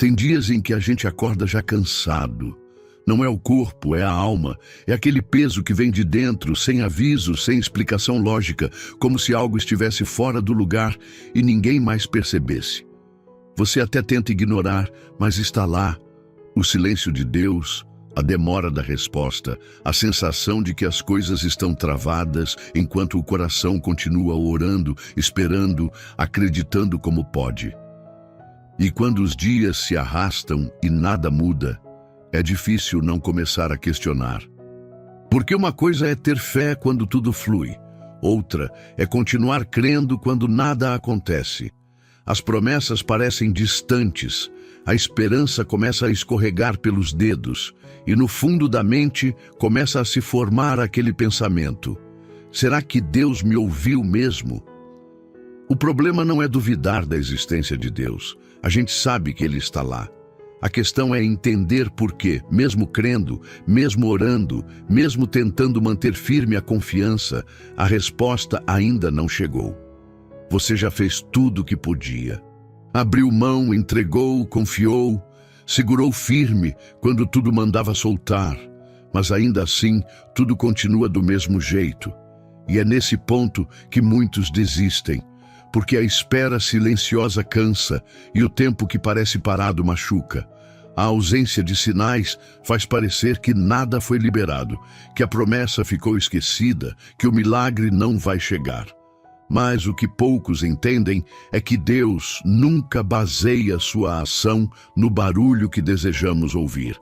Tem dias em que a gente acorda já cansado. Não é o corpo, é a alma. É aquele peso que vem de dentro, sem aviso, sem explicação lógica, como se algo estivesse fora do lugar e ninguém mais percebesse. Você até tenta ignorar, mas está lá. O silêncio de Deus, a demora da resposta, a sensação de que as coisas estão travadas enquanto o coração continua orando, esperando, acreditando como pode. E quando os dias se arrastam e nada muda, é difícil não começar a questionar. Porque uma coisa é ter fé quando tudo flui, outra é continuar crendo quando nada acontece. As promessas parecem distantes, a esperança começa a escorregar pelos dedos, e no fundo da mente começa a se formar aquele pensamento: será que Deus me ouviu mesmo? O problema não é duvidar da existência de Deus. A gente sabe que Ele está lá. A questão é entender por que, mesmo crendo, mesmo orando, mesmo tentando manter firme a confiança, a resposta ainda não chegou. Você já fez tudo o que podia. Abriu mão, entregou, confiou, segurou firme quando tudo mandava soltar, mas ainda assim tudo continua do mesmo jeito. E é nesse ponto que muitos desistem, porque a espera silenciosa cansa e o tempo que parece parado machuca. A ausência de sinais faz parecer que nada foi liberado, que a promessa ficou esquecida, que o milagre não vai chegar. Mas o que poucos entendem é que Deus nunca baseia sua ação no barulho que desejamos ouvir.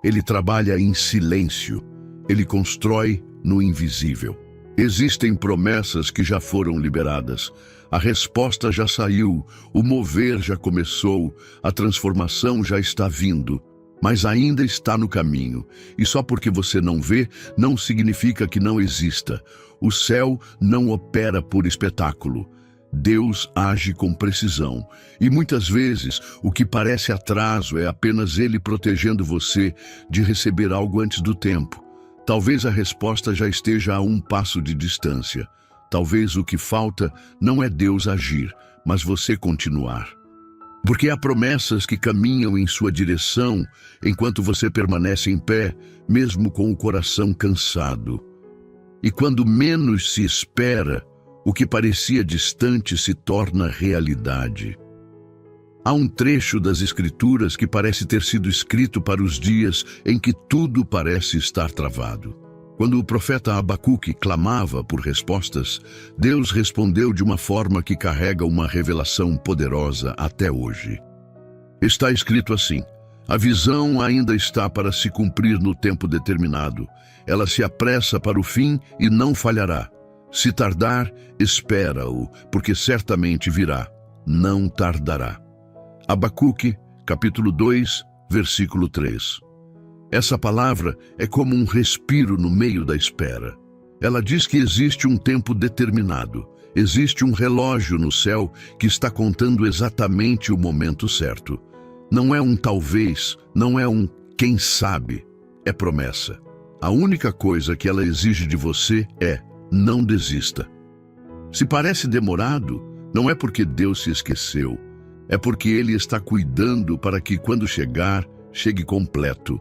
Ele trabalha em silêncio. Ele constrói no invisível. Existem promessas que já foram liberadas. A resposta já saiu, o mover já começou, a transformação já está vindo, mas ainda está no caminho. E só porque você não vê, não significa que não exista. O céu não opera por espetáculo. Deus age com precisão. E muitas vezes, o que parece atraso é apenas Ele protegendo você de receber algo antes do tempo. Talvez a resposta já esteja a um passo de distância. Talvez o que falta não é Deus agir, mas você continuar. Porque há promessas que caminham em sua direção enquanto você permanece em pé, mesmo com o coração cansado. E quando menos se espera, o que parecia distante se torna realidade. Há um trecho das Escrituras que parece ter sido escrito para os dias em que tudo parece estar travado. Quando o profeta Abacuque clamava por respostas, Deus respondeu de uma forma que carrega uma revelação poderosa até hoje. Está escrito assim: a visão ainda está para se cumprir no tempo determinado. Ela se apressa para o fim e não falhará. Se tardar, espera-o, porque certamente virá. Não tardará. Abacuque, capítulo 2, versículo 3. Essa palavra é como um respiro no meio da espera. Ela diz que existe um tempo determinado. Existe um relógio no céu que está contando exatamente o momento certo. Não é um talvez, não é um quem sabe, é promessa. A única coisa que ela exige de você é: não desista. Se parece demorado, não é porque Deus se esqueceu. É porque Ele está cuidando para que quando chegar, chegue completo,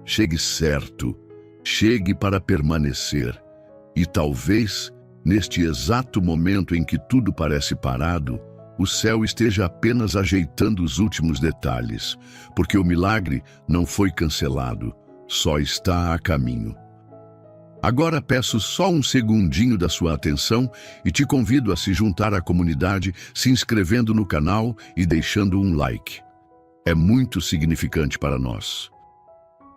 chegue certo, chegue para permanecer. E talvez, neste exato momento em que tudo parece parado, o céu esteja apenas ajeitando os últimos detalhes, porque o milagre não foi cancelado, só está a caminho. Agora peço só um segundinho da sua atenção e te convido a se juntar à comunidade, se inscrevendo no canal e deixando um like. É muito significante para nós.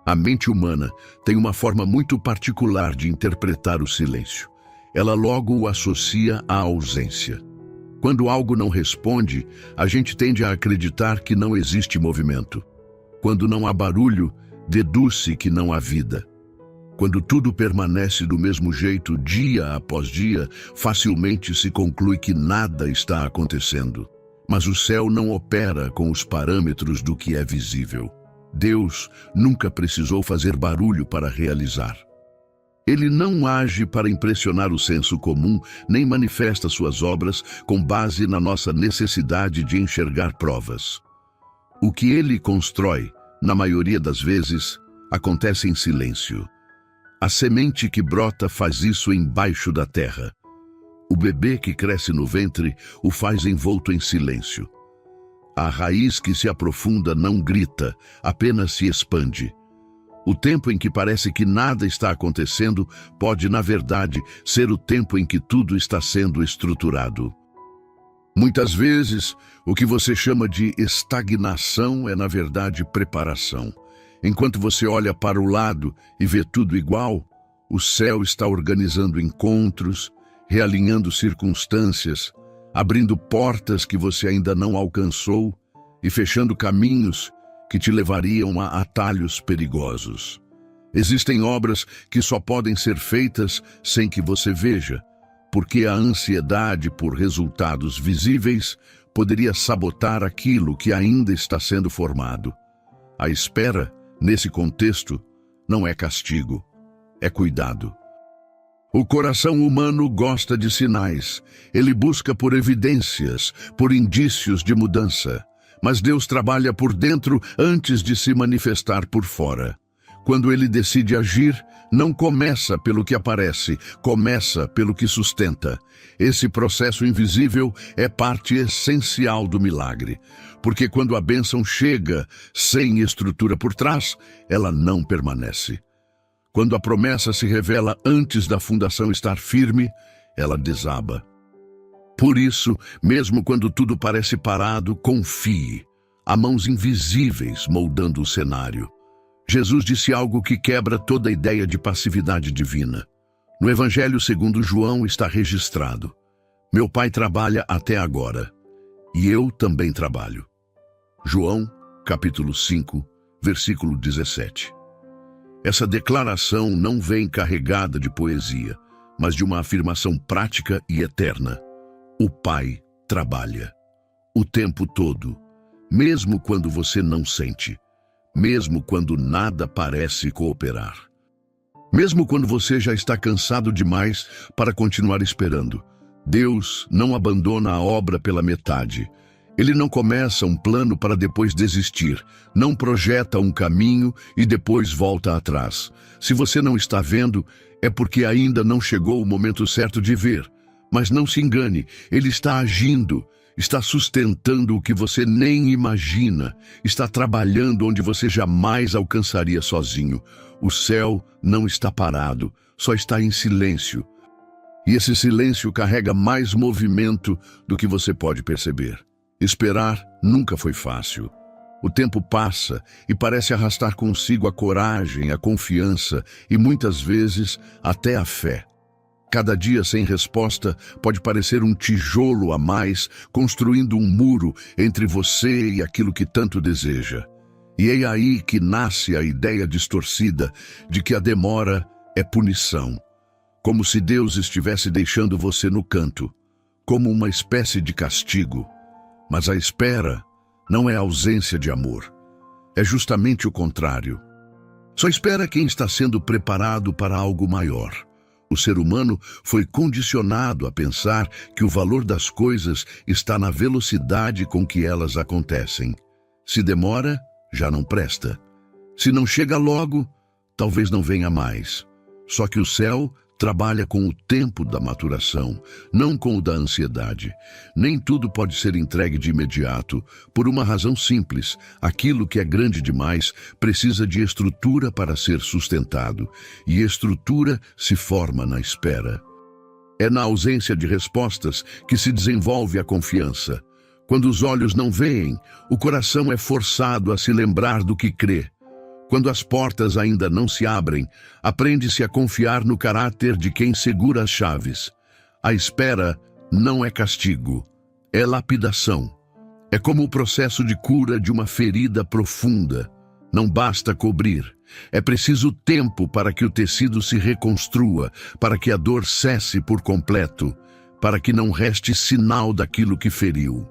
A mente humana tem uma forma muito particular de interpretar o silêncio. Ela logo o associa à ausência. Quando algo não responde, a gente tende a acreditar que não existe movimento. Quando não há barulho, deduz-se que não há vida. Quando tudo permanece do mesmo jeito dia após dia, facilmente se conclui que nada está acontecendo. Mas o céu não opera com os parâmetros do que é visível. Deus nunca precisou fazer barulho para realizar. Ele não age para impressionar o senso comum, nem manifesta suas obras com base na nossa necessidade de enxergar provas. O que ele constrói, na maioria das vezes, acontece em silêncio. A semente que brota faz isso embaixo da terra. O bebê que cresce no ventre o faz envolto em silêncio. A raiz que se aprofunda não grita, apenas se expande. O tempo em que parece que nada está acontecendo pode, na verdade, ser o tempo em que tudo está sendo estruturado. Muitas vezes, o que você chama de estagnação é, na verdade, preparação. Enquanto você olha para o lado e vê tudo igual, o céu está organizando encontros, realinhando circunstâncias, abrindo portas que você ainda não alcançou e fechando caminhos que te levariam a atalhos perigosos. Existem obras que só podem ser feitas sem que você veja, porque a ansiedade por resultados visíveis poderia sabotar aquilo que ainda está sendo formado. A espera, nesse contexto, não é castigo, é cuidado. O coração humano gosta de sinais. Ele busca por evidências, por indícios de mudança. Mas Deus trabalha por dentro antes de se manifestar por fora. Quando ele decide agir, não começa pelo que aparece, começa pelo que sustenta. Esse processo invisível é parte essencial do milagre, porque quando a bênção chega sem estrutura por trás, ela não permanece. Quando a promessa se revela antes da fundação estar firme, ela desaba. Por isso, mesmo quando tudo parece parado, confie. Há mãos invisíveis moldando o cenário. Jesus disse algo que quebra toda a ideia de passividade divina. No Evangelho segundo João está registrado: meu Pai trabalha até agora, e eu também trabalho. João, capítulo 5, versículo 17. Essa declaração não vem carregada de poesia, mas de uma afirmação prática e eterna. O Pai trabalha o tempo todo, mesmo quando você não sente, mesmo quando nada parece cooperar. Mesmo quando você já está cansado demais para continuar esperando, Deus não abandona a obra pela metade. Ele não começa um plano para depois desistir, não projeta um caminho e depois volta atrás. Se você não está vendo, é porque ainda não chegou o momento certo de ver. Mas não se engane, ele está agindo, está sustentando o que você nem imagina, está trabalhando onde você jamais alcançaria sozinho. O céu não está parado, só está em silêncio. E esse silêncio carrega mais movimento do que você pode perceber. Esperar nunca foi fácil. O tempo passa e parece arrastar consigo a coragem, a confiança e muitas vezes até a fé. Cada dia sem resposta pode parecer um tijolo a mais, construindo um muro entre você e aquilo que tanto deseja. E é aí que nasce a ideia distorcida de que a demora é punição. Como se Deus estivesse deixando você no canto, como uma espécie de castigo. Mas a espera não é ausência de amor. É justamente o contrário. Só espera quem está sendo preparado para algo maior. O ser humano foi condicionado a pensar que o valor das coisas está na velocidade com que elas acontecem. Se demora, já não presta. Se não chega logo, talvez não venha mais. Só que o céu trabalha com o tempo da maturação, não com o da ansiedade. Nem tudo pode ser entregue de imediato, por uma razão simples: aquilo que é grande demais precisa de estrutura para ser sustentado, e estrutura se forma na espera. É na ausência de respostas que se desenvolve a confiança. Quando os olhos não veem, o coração é forçado a se lembrar do que crê. Quando as portas ainda não se abrem, aprende-se a confiar no caráter de quem segura as chaves. A espera não é castigo, é lapidação. É como o processo de cura de uma ferida profunda. Não basta cobrir. É preciso tempo para que o tecido se reconstrua, para que a dor cesse por completo, para que não reste sinal daquilo que feriu.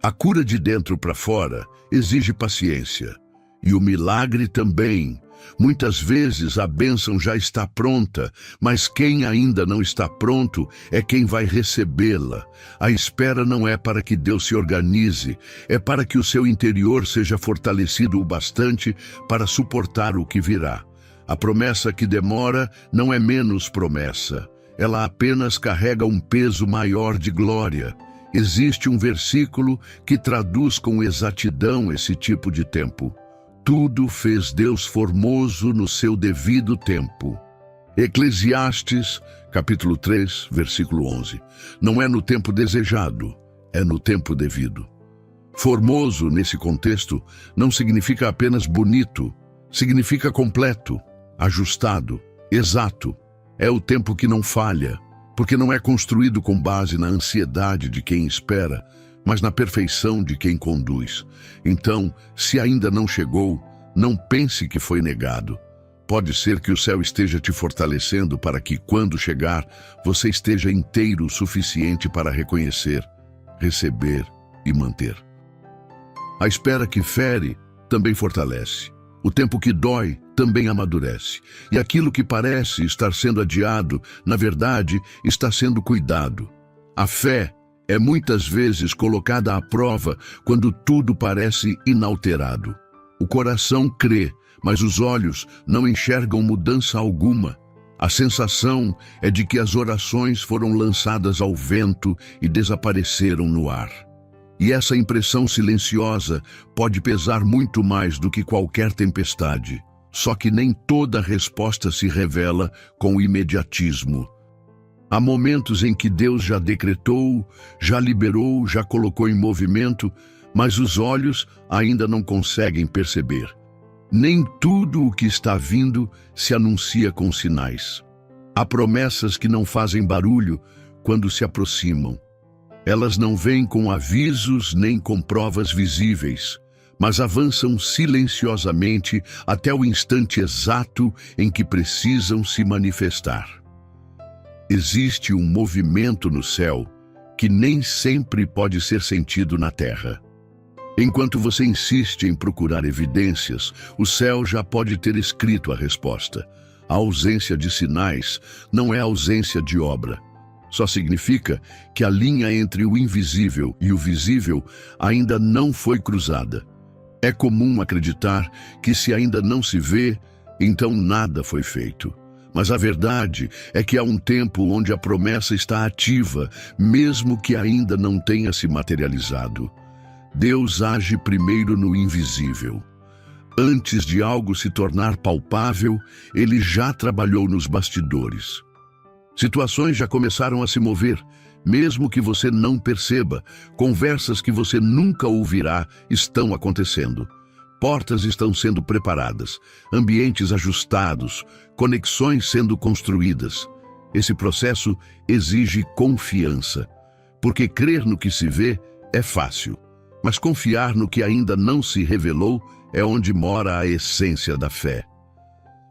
A cura de dentro para fora exige paciência. E o milagre também, Muitas vezes a bênção já está pronta, mas quem ainda não está pronto é quem vai recebê-la. A espera não é para que Deus se organize, é para que o seu interior seja fortalecido o bastante para suportar o que virá. A promessa que demora não é menos promessa. Ela apenas carrega um peso maior de glória. Existe um versículo que traduz com exatidão esse tipo de tempo. Tudo fez Deus formoso no seu devido tempo. Eclesiastes, capítulo 3, versículo 11. Não é no tempo desejado, é no tempo devido. Formoso, nesse contexto, não significa apenas bonito, significa completo, ajustado, exato. É o tempo que não falha, porque não é construído com base na ansiedade de quem espera, mas na perfeição de quem conduz. Então, se ainda não chegou, não pense que foi negado. Pode ser que o céu esteja te fortalecendo para que, quando chegar, você esteja inteiro o suficiente para reconhecer, receber e manter. A espera que fere também fortalece. O tempo que dói também amadurece. E aquilo que parece estar sendo adiado, na verdade, está sendo cuidado. A fé é muitas vezes colocada à prova quando tudo parece inalterado. O coração crê, mas os olhos não enxergam mudança alguma. A sensação é de que as orações foram lançadas ao vento e desapareceram no ar. E essa impressão silenciosa pode pesar muito mais do que qualquer tempestade. Só que nem toda resposta se revela com imediatismo. Há momentos em que Deus já decretou, já liberou, já colocou em movimento, mas os olhos ainda não conseguem perceber. Nem tudo o que está vindo se anuncia com sinais. Há promessas que não fazem barulho quando se aproximam. Elas não vêm com avisos nem com provas visíveis, mas avançam silenciosamente até o instante exato em que precisam se manifestar. Existe um movimento no céu que nem sempre pode ser sentido na terra. Enquanto você insiste em procurar evidências, o céu já pode ter escrito a resposta. A ausência de sinais não é ausência de obra. Só significa que a linha entre o invisível e o visível ainda não foi cruzada. É comum acreditar que se ainda não se vê, então nada foi feito. Mas a verdade é que há um tempo onde a promessa está ativa, mesmo que ainda não tenha se materializado. Deus age primeiro no invisível. Antes de algo se tornar palpável, Ele já trabalhou nos bastidores. Situações já começaram a se mover, mesmo que você não perceba. Conversas que você nunca ouvirá estão acontecendo. Portas estão sendo preparadas, ambientes ajustados, conexões sendo construídas. Esse processo exige confiança, porque crer no que se vê é fácil, mas confiar no que ainda não se revelou é onde mora a essência da fé.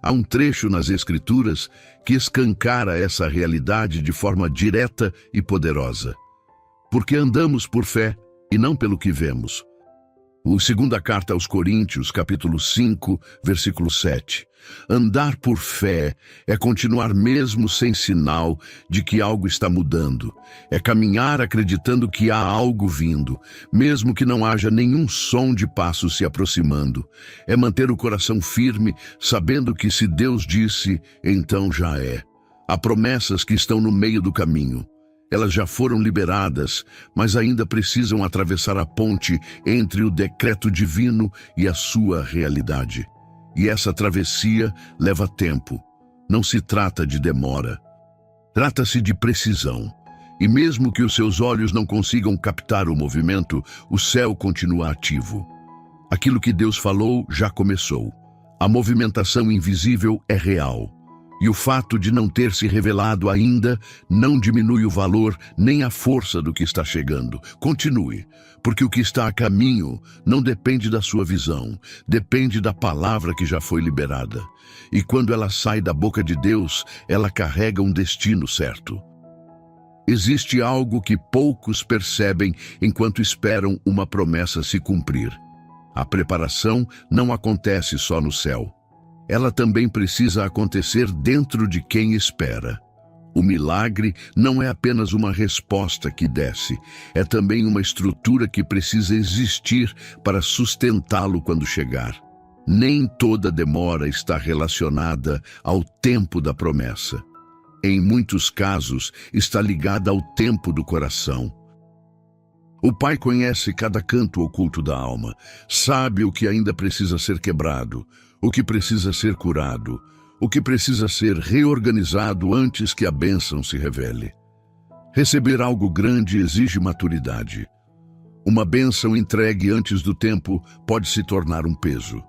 Há um trecho nas Escrituras que escancara essa realidade de forma direta e poderosa. Porque andamos por fé e não pelo que vemos. Segunda carta aos Coríntios, capítulo 5, versículo 7. Andar por fé é continuar mesmo sem sinal de que algo está mudando. É caminhar acreditando que há algo vindo, mesmo que não haja nenhum som de passos se aproximando. É manter o coração firme, sabendo que se Deus disse, então já é. Há promessas que estão no meio do caminho. Elas já foram liberadas, mas ainda precisam atravessar a ponte entre o decreto divino e a sua realidade. E essa travessia leva tempo. Não se trata de demora. Trata-se de precisão. E mesmo que os seus olhos não consigam captar o movimento, o céu continua ativo. Aquilo que Deus falou já começou. A movimentação invisível é real. E o fato de não ter se revelado ainda não diminui o valor nem a força do que está chegando. Continue, porque o que está a caminho não depende da sua visão, depende da palavra que já foi liberada. E quando ela sai da boca de Deus, ela carrega um destino certo. Existe algo que poucos percebem enquanto esperam uma promessa se cumprir. A preparação não acontece só no céu. ela também precisa acontecer dentro de quem espera. O milagre não é apenas uma resposta que desce, é também uma estrutura que precisa existir para sustentá-lo quando chegar. Nem toda demora está relacionada ao tempo da promessa. Em muitos casos, está ligada ao tempo do coração. O Pai conhece cada canto oculto da alma, sabe o que ainda precisa ser quebrado, o que precisa ser curado, o que precisa ser reorganizado antes que a bênção se revele. Receber algo grande exige maturidade. Uma bênção entregue antes do tempo pode se tornar um peso.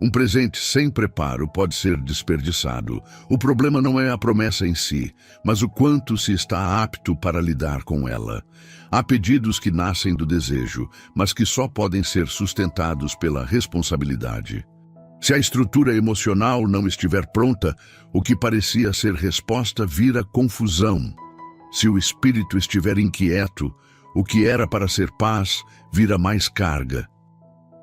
Um presente sem preparo pode ser desperdiçado. O problema não é a promessa em si, mas o quanto se está apto para lidar com ela. Há pedidos que nascem do desejo, mas que só podem ser sustentados pela responsabilidade. Se a estrutura emocional não estiver pronta, o que parecia ser resposta vira confusão. Se o espírito estiver inquieto, o que era para ser paz vira mais carga.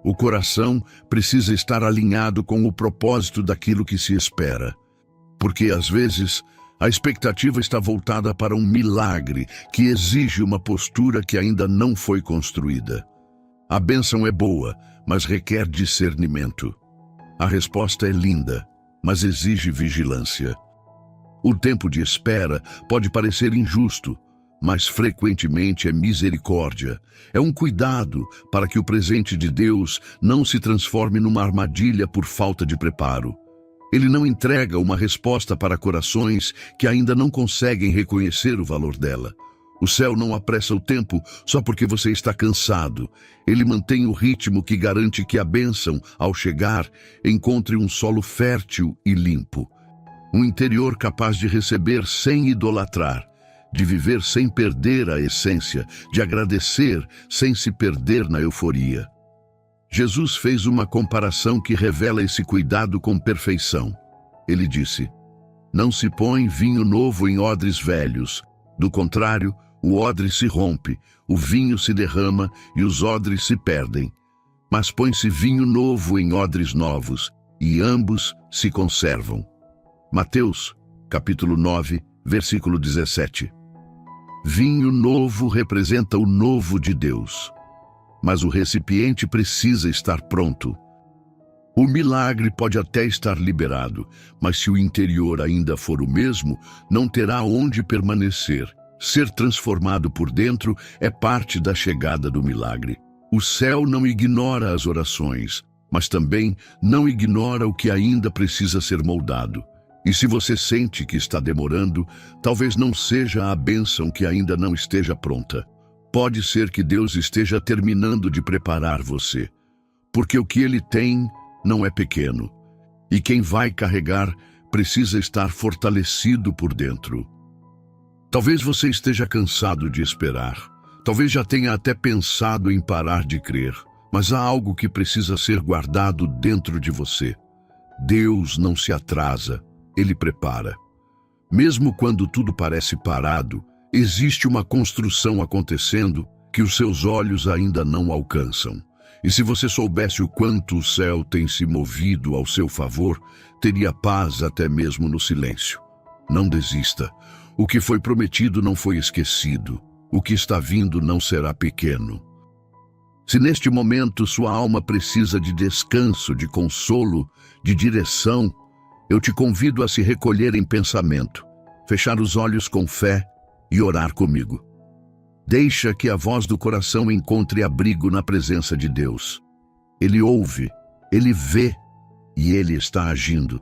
O coração precisa estar alinhado com o propósito daquilo que se espera. Porque, às vezes, a expectativa está voltada para um milagre que exige uma postura que ainda não foi construída. A bênção é boa, mas requer discernimento. A resposta é linda, mas exige vigilância. O tempo de espera pode parecer injusto, mas frequentemente é misericórdia. É um cuidado para que o presente de Deus não se transforme numa armadilha por falta de preparo. Ele não entrega uma resposta para corações que ainda não conseguem reconhecer o valor dela. O céu não apressa o tempo só porque você está cansado. Ele mantém o ritmo que garante que a bênção, ao chegar, encontre um solo fértil e limpo. Um interior capaz de receber sem idolatrar, de viver sem perder a essência, de agradecer sem se perder na euforia. Jesus fez uma comparação que revela esse cuidado com perfeição. Ele disse: "Não se põe vinho novo em odres velhos. Do contrário, o odre se rompe, o vinho se derrama e os odres se perdem. Mas põe-se vinho novo em odres novos, e ambos se conservam." Mateus, capítulo 9, versículo 17. Vinho novo representa o novo de Deus. Mas o recipiente precisa estar pronto. O milagre pode até estar liberado, mas se o interior ainda for o mesmo, não terá onde permanecer. Ser transformado por dentro é parte da chegada do milagre. O céu não ignora as orações, mas também não ignora o que ainda precisa ser moldado. E se você sente que está demorando, talvez não seja a bênção que ainda não esteja pronta. Pode ser que Deus esteja terminando de preparar você, porque o que Ele tem não é pequeno, e quem vai carregar precisa estar fortalecido por dentro. Talvez você esteja cansado de esperar, talvez já tenha até pensado em parar de crer, mas há algo que precisa ser guardado dentro de você. Deus não se atrasa, Ele prepara. Mesmo quando tudo parece parado, existe uma construção acontecendo que os seus olhos ainda não alcançam. E se você soubesse o quanto o céu tem se movido ao seu favor, teria paz até mesmo no silêncio. Não desista. O que foi prometido não foi esquecido. O que está vindo não será pequeno. Se neste momento sua alma precisa de descanso, de consolo, de direção, eu te convido a se recolher em pensamento, fechar os olhos com fé e orar comigo. Deixa que a voz do coração encontre abrigo na presença de Deus. Ele ouve, Ele vê e Ele está agindo.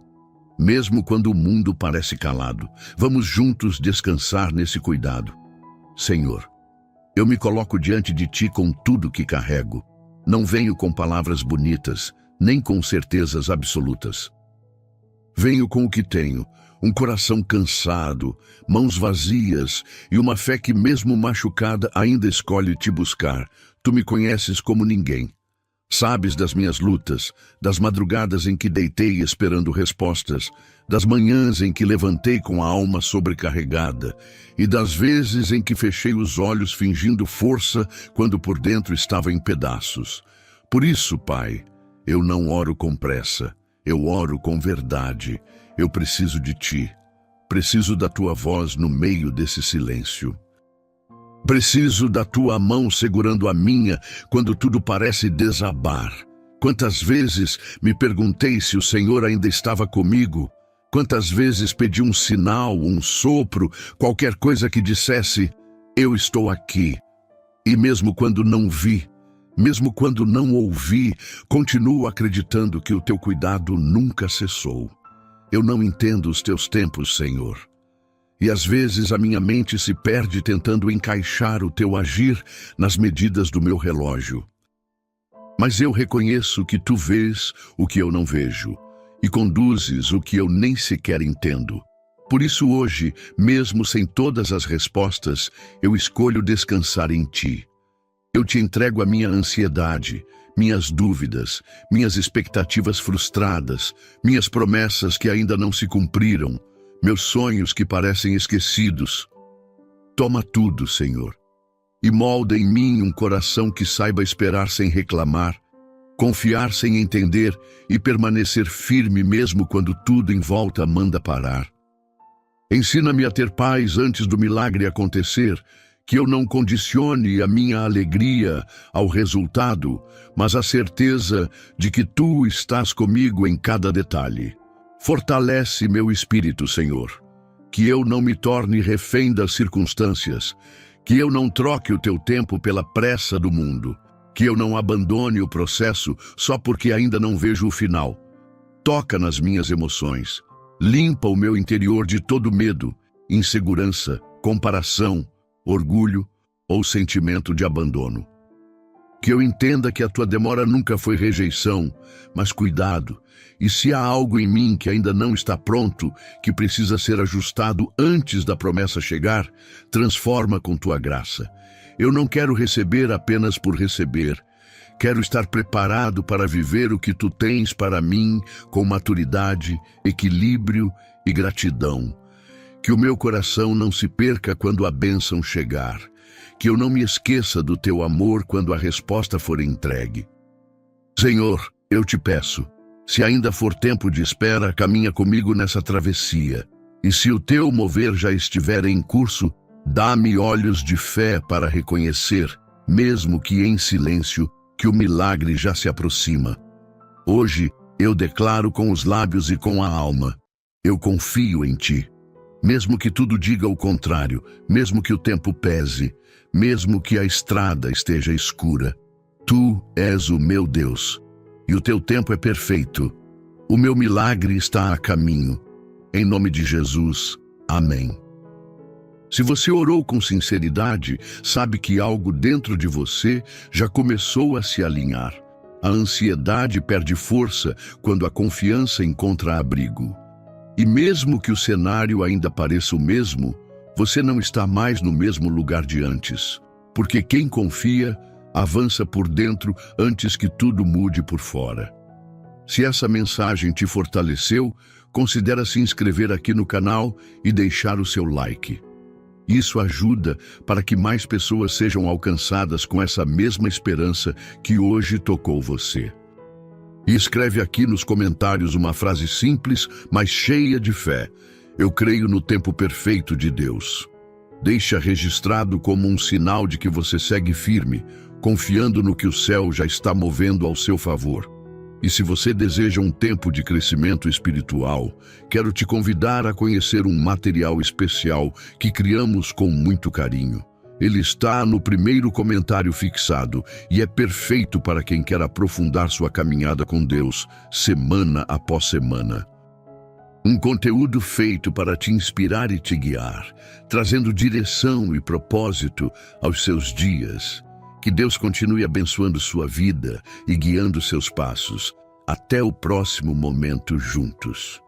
Mesmo quando o mundo parece calado, vamos juntos descansar nesse cuidado. Senhor, eu me coloco diante de Ti com tudo que carrego. Não venho com palavras bonitas, nem com certezas absolutas. Venho com o que tenho, um coração cansado, mãos vazias e uma fé que, mesmo machucada, ainda escolhe Te buscar. Tu me conheces como ninguém. Sabes das minhas lutas, das madrugadas em que deitei esperando respostas, das manhãs em que levantei com a alma sobrecarregada e das vezes em que fechei os olhos fingindo força quando por dentro estava em pedaços. Por isso, Pai, eu não oro com pressa. Eu oro com verdade. Eu preciso de ti. Preciso da tua voz no meio desse silêncio. Preciso da tua mão segurando a minha quando tudo parece desabar. Quantas vezes me perguntei se o Senhor ainda estava comigo? Quantas vezes pedi um sinal, um sopro, qualquer coisa que dissesse, eu estou aqui. E mesmo quando não vi, mesmo quando não ouvi, continuo acreditando que o teu cuidado nunca cessou. Eu não entendo os teus tempos, Senhor. E às vezes a minha mente se perde tentando encaixar o teu agir nas medidas do meu relógio. Mas eu reconheço que tu vês o que eu não vejo e conduzes o que eu nem sequer entendo. Por isso hoje, mesmo sem todas as respostas, eu escolho descansar em ti. Eu te entrego a minha ansiedade, minhas dúvidas, minhas expectativas frustradas, minhas promessas que ainda não se cumpriram, meus sonhos que parecem esquecidos. Toma tudo, Senhor, e molda em mim um coração que saiba esperar sem reclamar, confiar sem entender e permanecer firme mesmo quando tudo em volta manda parar. Ensina-me a ter paz antes do milagre acontecer, que eu não condicione a minha alegria ao resultado, mas a certeza de que tu estás comigo em cada detalhe. Fortalece meu espírito, Senhor, que eu não me torne refém das circunstâncias, que eu não troque o teu tempo pela pressa do mundo, que eu não abandone o processo só porque ainda não vejo o final. Toca nas minhas emoções, limpa o meu interior de todo medo, insegurança, comparação, orgulho ou sentimento de abandono. Que eu entenda que a tua demora nunca foi rejeição, mas cuidado, e se há algo em mim que ainda não está pronto, que precisa ser ajustado antes da promessa chegar, transforma com tua graça. Eu não quero receber apenas por receber. Quero estar preparado para viver o que tu tens para mim com maturidade, equilíbrio e gratidão. Que o meu coração não se perca quando a bênção chegar. Que eu não me esqueça do teu amor quando a resposta for entregue. Senhor, eu te peço, se ainda for tempo de espera, caminha comigo nessa travessia. E se o teu mover já estiver em curso, dá-me olhos de fé para reconhecer, mesmo que em silêncio, que o milagre já se aproxima. Hoje, eu declaro com os lábios e com a alma, eu confio em ti. Mesmo que tudo diga o contrário, mesmo que o tempo pese, mesmo que a estrada esteja escura, tu és o meu Deus, e o teu tempo é perfeito. O meu milagre está a caminho. Em nome de Jesus, amém. Se você orou com sinceridade, sabe que algo dentro de você já começou a se alinhar. A ansiedade perde força quando a confiança encontra abrigo. E mesmo que o cenário ainda pareça o mesmo, você não está mais no mesmo lugar de antes, porque quem confia avança por dentro antes que tudo mude por fora. Se essa mensagem te fortaleceu, considere se inscrever aqui no canal e deixar o seu like. Isso ajuda para que mais pessoas sejam alcançadas com essa mesma esperança que hoje tocou você. E escreve aqui nos comentários uma frase simples, mas cheia de fé. Eu creio no tempo perfeito de Deus. Deixa registrado como um sinal de que você segue firme, confiando no que o céu já está movendo ao seu favor. E se você deseja um tempo de crescimento espiritual, quero te convidar a conhecer um material especial que criamos com muito carinho. Ele está no primeiro comentário fixado e é perfeito para quem quer aprofundar sua caminhada com Deus, semana após semana. Um conteúdo feito para te inspirar e te guiar, trazendo direção e propósito aos seus dias. Que Deus continue abençoando sua vida e guiando seus passos. Até o próximo momento juntos.